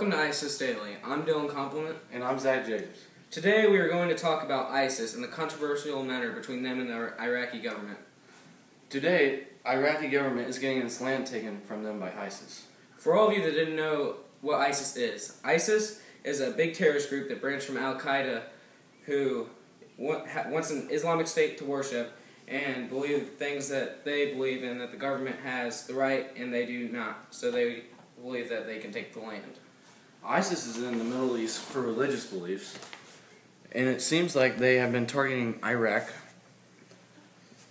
Welcome to ISIS Daily. I'm Dylan Compliment. And I'm Zach Jacobs. Today we are going to talk about ISIS and the controversial matter between them and the Iraqi government. Today, Iraqi government is getting its land taken from them by ISIS. For all of you that didn't know what ISIS is a big terrorist group that branched from Al-Qaeda who wants an Islamic state to worship and believe things that they believe in that the government has the right and they do not. So they believe that they can take the land. ISIS is in the Middle East for religious beliefs, and it seems like they have been targeting Iraq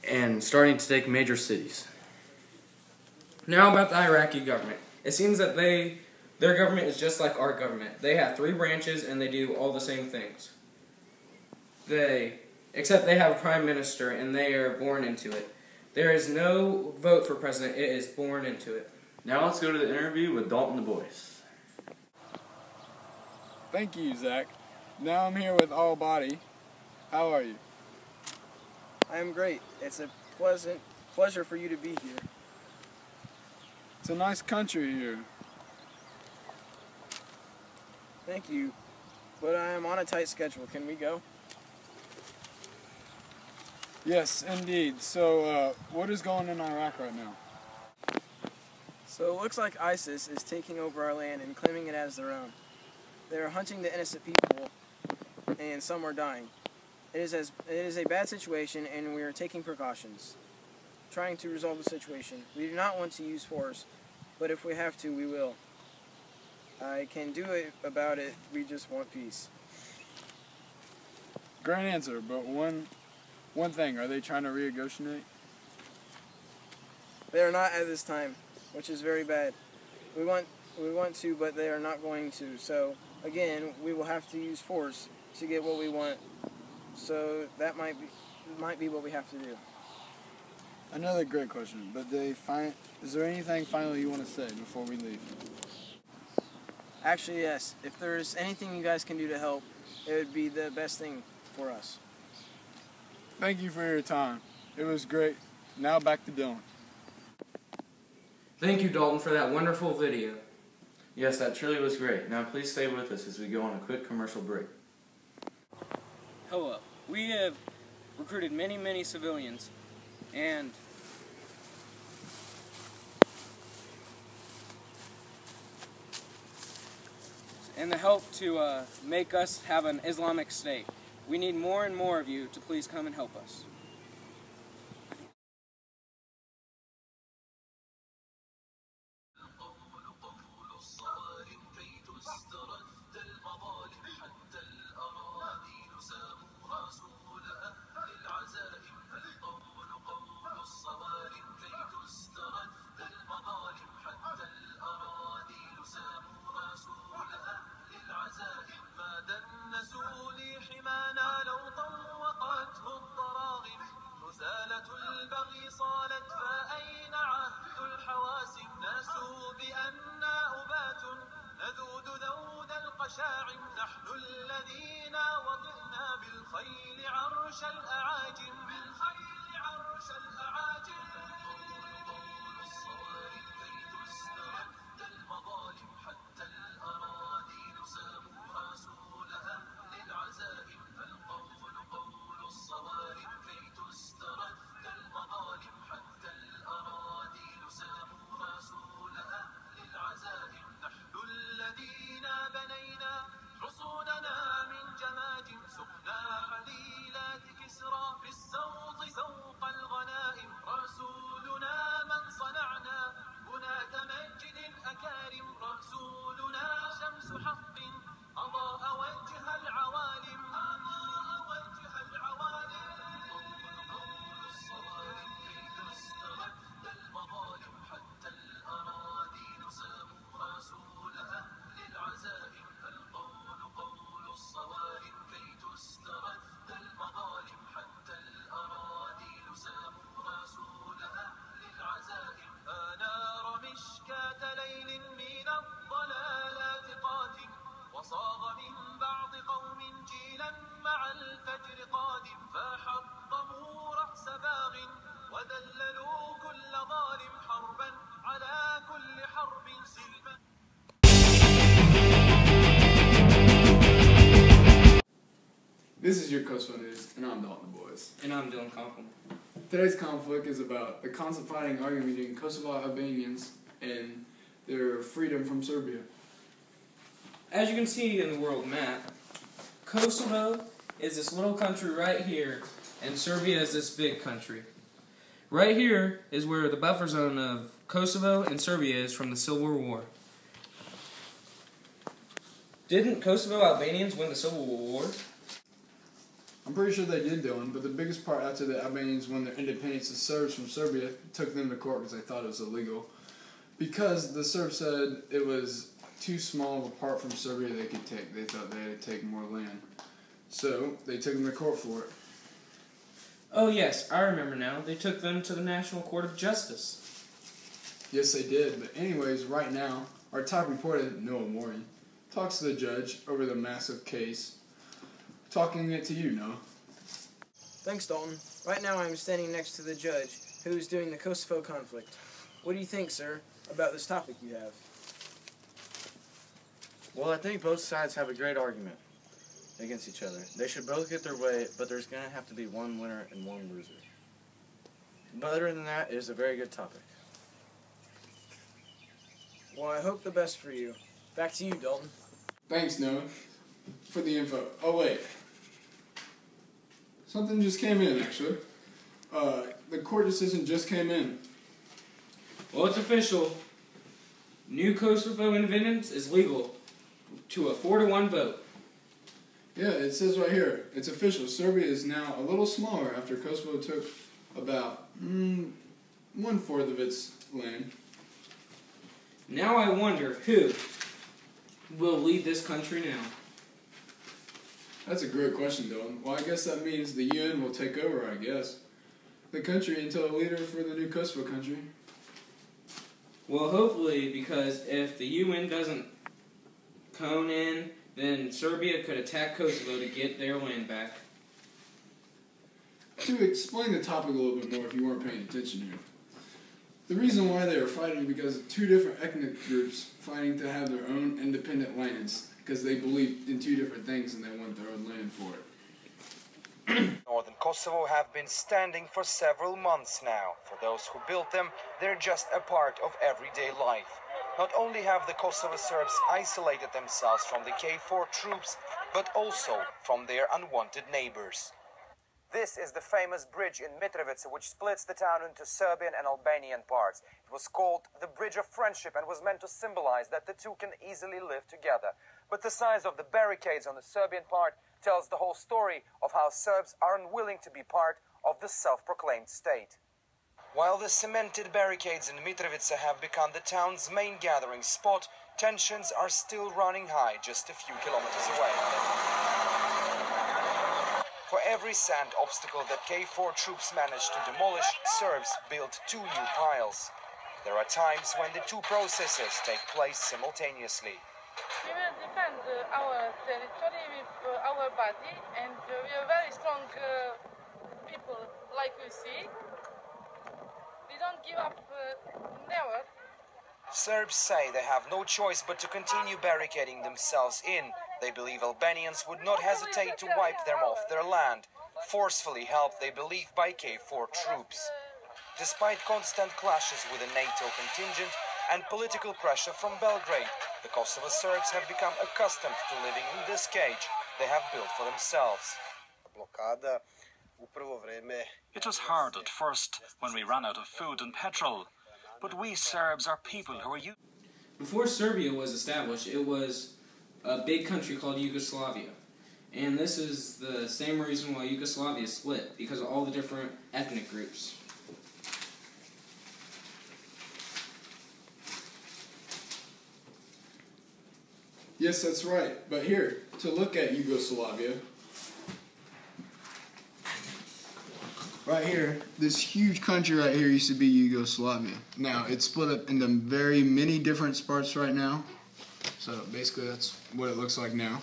and starting to take major cities. Now about the Iraqi government. It seems that their government is just like our government. They have 3 branches and they do all the same things. Except they have a prime minister and they are born into it. There is no vote for president, it is born into it. Now let's go to the interview with Dalton Du Bois. Thank you, Zach. Now I'm here with All Body. How are you? I am great. It's a pleasant pleasure for you to be here. It's a nice country here. Thank you. But I am on a tight schedule. Can we go? Yes, indeed. So, what is going on in Iraq right now? So it looks like ISIS is taking over our land and claiming it as their own. They are hunting the innocent people, and some are dying. It is a bad situation, and we are taking precautions, trying to resolve the situation. We do not want to use force, but if we have to, we will. I can do it about it. We just want peace. Great answer, but one thing, are they trying to renegotiate? They are not at this time, which is very bad. We want to, but they are not going to. So again, we will have to use force to get what we want. So that might be what we have to do. Another great question, but is there anything finally you want to say before we leave? Actually, yes. If there's anything you guys can do to help, it would be the best thing for us. Thank you for your time. It was great. Now back to Dylan. Thank you, Dalton, for that wonderful video. Yes, that truly was great. Now please stay with us as we go on a quick commercial break. Hello. We have recruited many civilians and the help to make us have an Islamic state. We need more and more of you to please come and help us. البغي صالت فأين عهد الحواسم ناسوا بأننا أبات نذود ذود القشاعم نحن الذين وطئنا بالخيل عرش الأعاجم الصوارم كي تسترد المظالم حتى الأراضي نسام رسولها للعزائم فالقول قول الصوارم كي تسترد المظالم حتى الأراضي نسام رسولها للعزائم نحن الذين بنينا حصوننا من جماجم سقنا حليلات كسرى في السوط سوق الغنائم رسولنا من صنعنا بناة مجد أكارم رسولنا شمس حق أضاء وجه العوالم الصوارم كي تسترد المظالم حتى الأراضي نسام رسولها للعزائم فالقول قول الصوارم كي تسترد المظالم حتى الأراضي نسام رسولها للعزائم آنار مشكاة ليل من الضلالات قاتم وصاغ من بعض قوم جيلا مع الفجر قادم فحطموا رأس باغ وذللوا كل ظالم حربا على كل حرب سلما is your Kosovo News, and I'm Dalton Boys. And I'm Dylan Compliment. Today's conflict is about the constant fighting argument between Kosovo Albanians and their freedom from Serbia. As you can see in the world map, Kosovo is this little country right here, and Serbia is this big country. Right here is where the buffer zone of Kosovo and Serbia is from the Civil War. Didn't Kosovo Albanians win the Civil War? I'm pretty sure they did, Dylan, but the biggest part after the Albanians won their independence, the Serbs from Serbia took them to court because they thought it was illegal. Because the Serbs said it was too small of a part from Serbia they could take. They thought they had to take more land. So, they took them to court for it. Oh yes, I remember now. They took them to the National Court of Justice. Yes, they did, but anyways, right now, our top reporter, Noah Morin, talks to the judge over the massive case. Talking it to you, Noah. Thanks, Dalton. Right now I'm standing next to the judge, who is doing the Kosovo conflict. What do you think, sir, about this topic you have? Well, I think both sides have a great argument against each other. They should both get their way, but there's going to have to be one winner and one loser. But other than that, it is a very good topic. Well, I hope the best for you. Back to you, Dalton. Thanks, Noah, for the info. Oh, wait. Something just came in, actually. The court decision just came in. Well, it's official. New Kosovo independence is legal to a 4-1 vote. Yeah, it says right here. It's official. Serbia is now a little smaller after Kosovo took about 1/4 of its land. Now I wonder who will lead this country now. That's a great question, Dylan. Well, I guess that means the UN will take over, I guess. The country until a leader for the new Kosovo country. Well, hopefully, because if the UN doesn't cone in, then Serbia could attack Kosovo to get their land back. To explain the topic a little bit more if you weren't paying attention here. The reason why they were fighting because of two different ethnic groups fighting to have their own independent lands because they believed in two different things and they want their own land for it. Northern Kosovo have been standing for several months now. For those who built them, they're just a part of everyday life. Not only have the Kosovo Serbs isolated themselves from the KFOR troops, but also from their unwanted neighbors. This is the famous bridge in Mitrovica, which splits the town into Serbian and Albanian parts. It was called the Bridge of Friendship and was meant to symbolize that the two can easily live together. But the size of the barricades on the Serbian part tells the whole story of how Serbs are unwilling to be part of the self-proclaimed state. While the cemented barricades in Mitrovica have become the town's main gathering spot, tensions are still running high just a few kilometers away. For every sand obstacle that KFOR troops managed to demolish, Serbs built 2 new piles. There are times when the two processes take place simultaneously. We will defend our territory with our body, and we are very strong people, like you see. We don't give up, never. Serbs say they have no choice but to continue barricading themselves in. They believe Albanians would not hesitate to wipe them off their land, forcefully helped, they believe, by KFOR troops. Despite constant clashes with the NATO contingent and political pressure from Belgrade, the Kosovo Serbs have become accustomed to living in this cage they have built for themselves. It was hard at first when we ran out of food and petrol, but we Serbs are people who are used. Before Serbia was established, it was a big country called Yugoslavia. And this is the same reason why Yugoslavia split, because of all the different ethnic groups. Yes, that's right. But here, to look at Yugoslavia, right here, this huge country right here used to be Yugoslavia. Now, it's split up into very many different parts right now. So basically that's what it looks like now.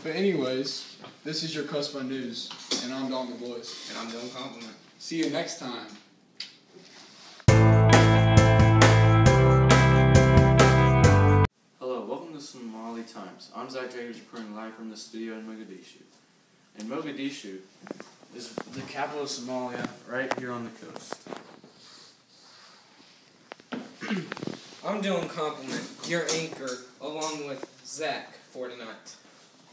But anyways, this is your Kosovo News, and I'm Dalton Boys. And I'm Dylan Compliment. See you next time. Hello, welcome to Somali Times. I'm Zach Jacobs reporting live from the studio in Mogadishu. And Mogadishu is the capital of Somalia, right here on the coast. I'm doing compliment your anchor along with Zach for tonight.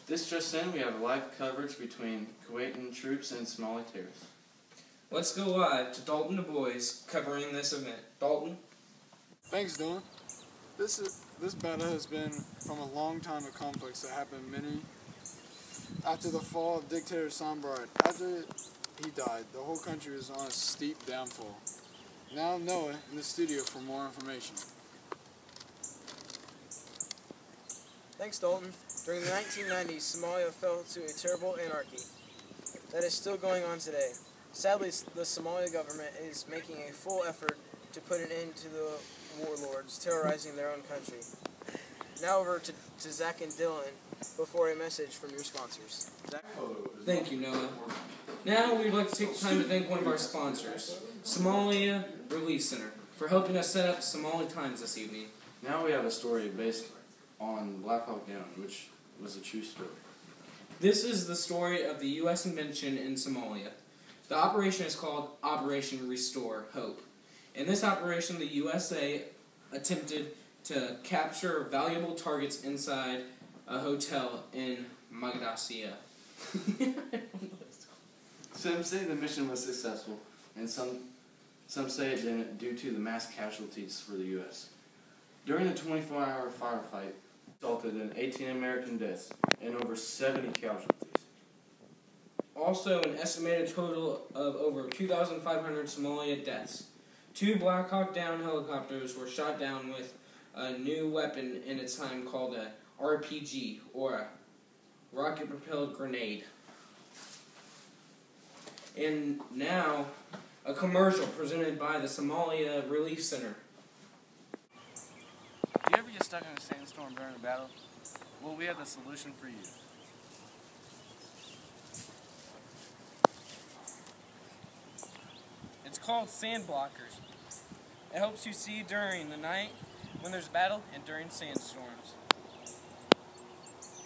This just in, we have live coverage between Kuwaitan troops and Somali terrorists. Let's go live to Dalton Du Bois covering this event. Dalton? Thanks, Dylan. This battle has been from a long time of conflicts that happened after the fall of dictator Sambarat. After he died, the whole country was on a steep downfall. Now Noah in the studio for more information. Thanks, Dalton. During the 1990s, Somalia fell to a terrible anarchy that is still going on today. Sadly, the Somali government is making a full effort to put an end to the warlords terrorizing their own country. Now over to Zach and Dylan before a message from your sponsors. Zach? Thank you, Noah. Now we'd like to take the time to thank one of our sponsors, Somalia Relief Center, for helping us set up Somali Times this evening. Now we have a story based on Black Hawk Down, which was a true story. This is the story of the U.S. invention in Somalia. The operation is called Operation Restore Hope. In this operation, the USA attempted to capture valuable targets inside a hotel in Mogadishu. Some say the mission was successful, and some say it didn't due to the mass casualties for the U.S. During the 24-hour firefight, resulted in 18 American deaths and over 70 casualties. Also, an estimated total of over 2,500 Somalia deaths. 2 Black Hawk Down helicopters were shot down with a new weapon in its time called a RPG, or a rocket-propelled grenade. And now, a commercial presented by the Somalia Relief Center. Do you ever get stuck in a sandstorm during a battle? Well, we have the solution for you. It's called Sand Blockers. It helps you see during the night when there's a battle and during sandstorms.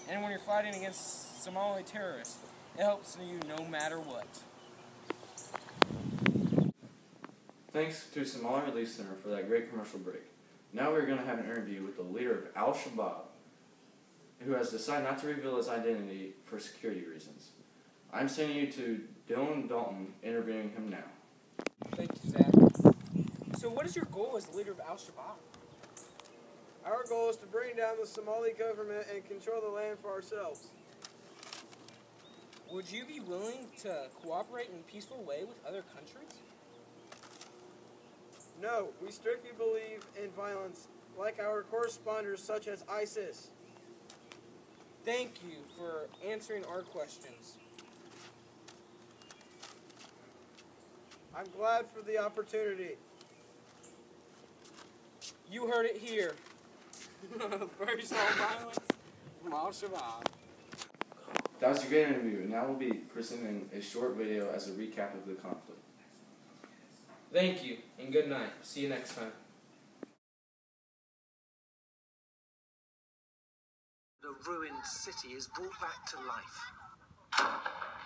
And when you're fighting against Somali terrorists, it helps you no matter what. Thanks to Somali Relief Center for that great commercial break. Now we're going to have an interview with the leader of Al-Shabaab, who has decided not to reveal his identity for security reasons. I'm sending you to Dylan Dalton, interviewing him now. Thank you, Zach. So what is your goal as the leader of Al-Shabaab? Our goal is to bring down the Somali government and control the land for ourselves. Would you be willing to cooperate in a peaceful way with other countries? No, we strictly believe in violence, like our correspondents such as ISIS. Thank you for answering our questions. I'm glad for the opportunity. You heard it here. First all violence from Al-Shabaab. That was a great interview, and now we'll be presenting a short video as a recap of the conflict. Thank you, and good night. See you next time. The ruined city is brought back to life.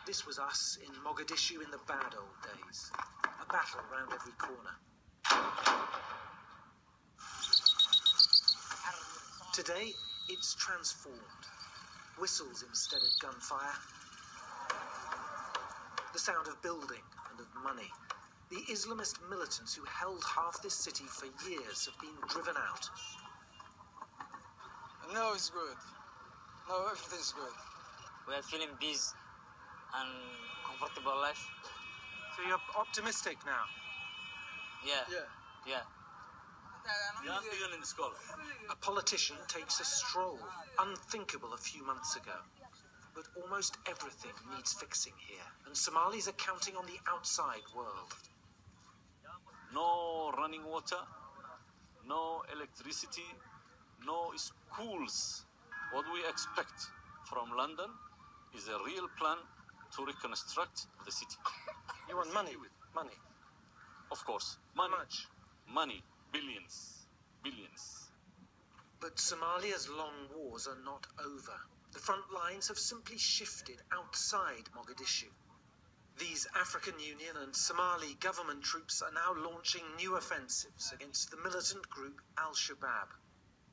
This was us in Mogadishu in the bad old days. A battle round every corner. Today, it's transformed. Whistles instead of gunfire. The sound of building and of money. The Islamist militants who held half this city for years have been driven out. No, it's good. No, everything's good. We are feeling peace and comfortable life. So you're optimistic now? Yeah. A politician takes a stroll, unthinkable a few months ago. But almost everything needs fixing here, and Somalis are counting on the outside world. No running water, no electricity, no schools. What we expect from London is a real plan to reconstruct the city. You want money? Money. Of course. Money. How much? Money. Billions. But Somalia's long wars are not over. the front lines have simply shifted outside Mogadishu. These African Union and Somali government troops are now launching new offensives against the militant group Al-Shabaab.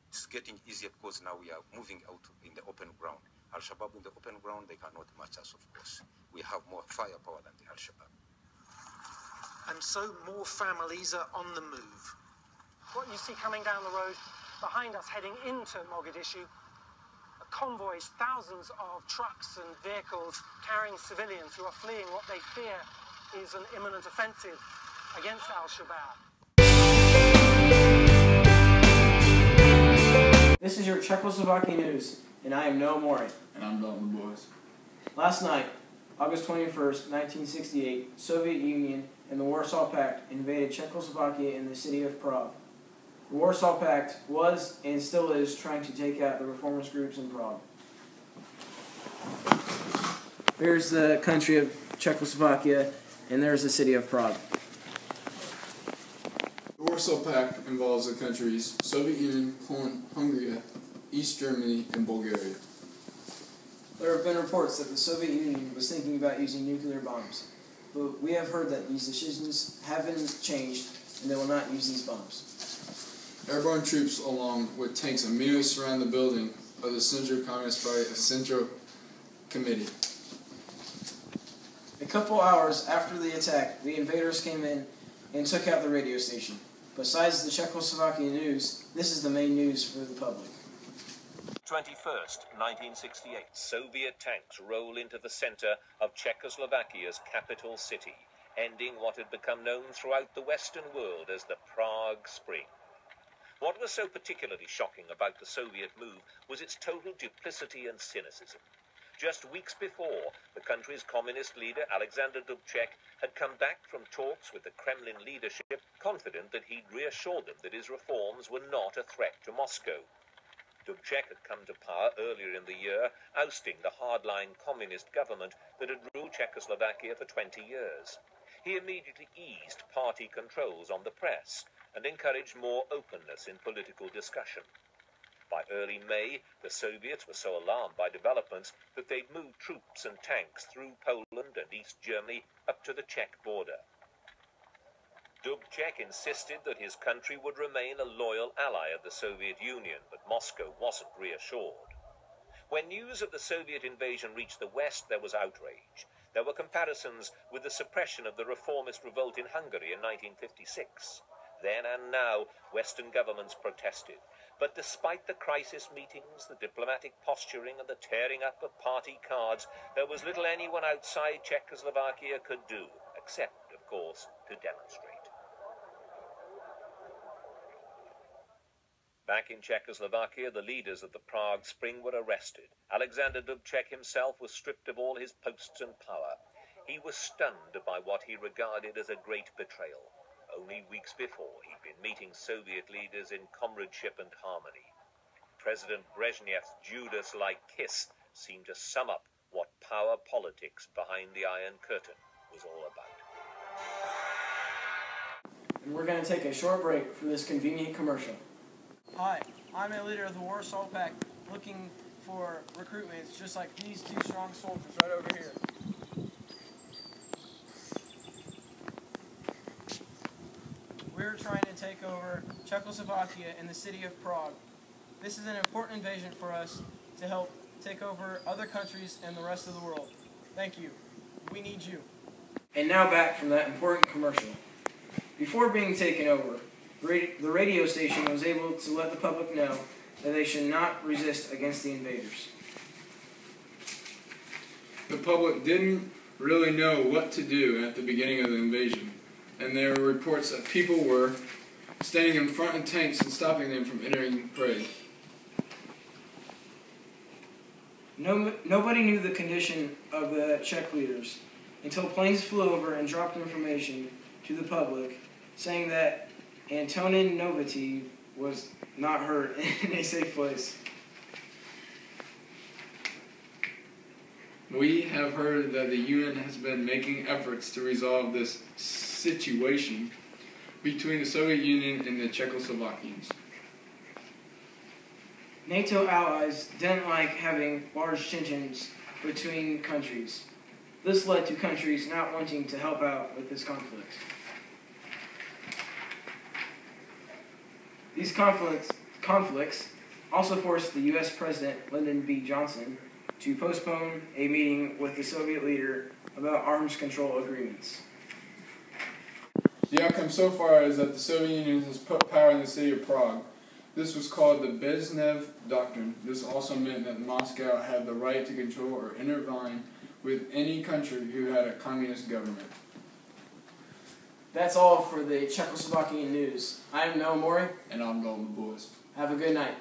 It's getting easier because now we are moving out in the open ground. Al-Shabaab in the open ground, they cannot match us, of course. We have more firepower than the Al-Shabaab. And so more families are on the move. What you see coming down the road behind us heading into Mogadishu are convoys, thousands of trucks and vehicles carrying civilians who are fleeing what they fear is an imminent offensive against Al-Shabaab. This is your Czechoslovakia news, and I am Noah Mori. And I'm Dalton Boys. Last night, August 21st, 1968, Soviet Union and the Warsaw Pact invaded Czechoslovakia and the city of Prague. The Warsaw Pact was, and still is, trying to take out the reformist groups in Prague. Here's the country of Czechoslovakia, and there's the city of Prague. The Warsaw Pact involves the countries Soviet Union, Poland, Hungary, East Germany, and Bulgaria. There have been reports that the Soviet Union was thinking about using nuclear bombs, but we have heard that these decisions haven't changed, and they will not use these bombs. Airborne troops, along with tanks, immediately surround the building of the Central Communist Party Central Committee. A couple hours after the attack, the invaders came in and took out the radio station. Besides the Czechoslovakian news, this is the main news for the public. 21st, 1968. Soviet tanks roll into the center of Czechoslovakia's capital city, ending what had become known throughout the Western world as the Prague Spring. What was so particularly shocking about the Soviet move was its total duplicity and cynicism. Just weeks before, the country's communist leader, Alexander Dubček, had come back from talks with the Kremlin leadership, confident that he'd reassured them that his reforms were not a threat to Moscow. Dubček had come to power earlier in the year, ousting the hardline communist government that had ruled Czechoslovakia for 20 years. He immediately eased party controls on the press and encouraged more openness in political discussion. By early May, the Soviets were so alarmed by developments that they'd moved troops and tanks through Poland and East Germany up to the Czech border. Dubček insisted that his country would remain a loyal ally of the Soviet Union, but Moscow wasn't reassured. When news of the Soviet invasion reached the West, there was outrage. There were comparisons with the suppression of the reformist revolt in Hungary in 1956. Then and now, Western governments protested. But despite the crisis meetings, the diplomatic posturing, and the tearing up of party cards, there was little anyone outside Czechoslovakia could do, except, of course, to demonstrate. Back in Czechoslovakia, the leaders of the Prague Spring were arrested. Alexander Dubček himself was stripped of all his posts and power. He was stunned by what he regarded as a great betrayal. Only weeks before, he'd been meeting Soviet leaders in comradeship and harmony. President Brezhnev's Judas-like kiss seemed to sum up what power politics behind the Iron Curtain was all about. And we're going to take a short break for this convenient commercial. Hi, I'm a leader of the Warsaw Pact looking for recruitments just like these two strong soldiers right over here. We're trying to take over Czechoslovakia and the city of Prague. This is an important invasion for us to help take over other countries and the rest of the world. Thank you. We need you. And now back from that important commercial. Before being taken over, the radio station was able to let the public know that they should not resist against the invaders. The public didn't really know what to do at the beginning of the invasion, and there were reports that people were standing in front of tanks and stopping them from entering Prague. Nobody knew the condition of the Czech leaders until planes flew over and dropped information to the public saying that Antonin Novotny was not hurt in a safe place. We have heard that the UN has been making efforts to resolve this situation between the Soviet Union and the Czechoslovakians. NATO allies didn't like having large tensions between countries. This led to countries not wanting to help out with this conflict. These conflicts also forced the U.S. President Lyndon B. Johnson to postpone a meeting with the Soviet leader about arms control agreements. The outcome so far is that the Soviet Union has put power in the city of Prague. This was called the Brezhnev Doctrine. This also meant that Moscow had the right to control or intervene with any country who had a communist government. That's all for the Czechoslovakian news. I am Noah Mori. And I'm Golden Boys. Have a good night.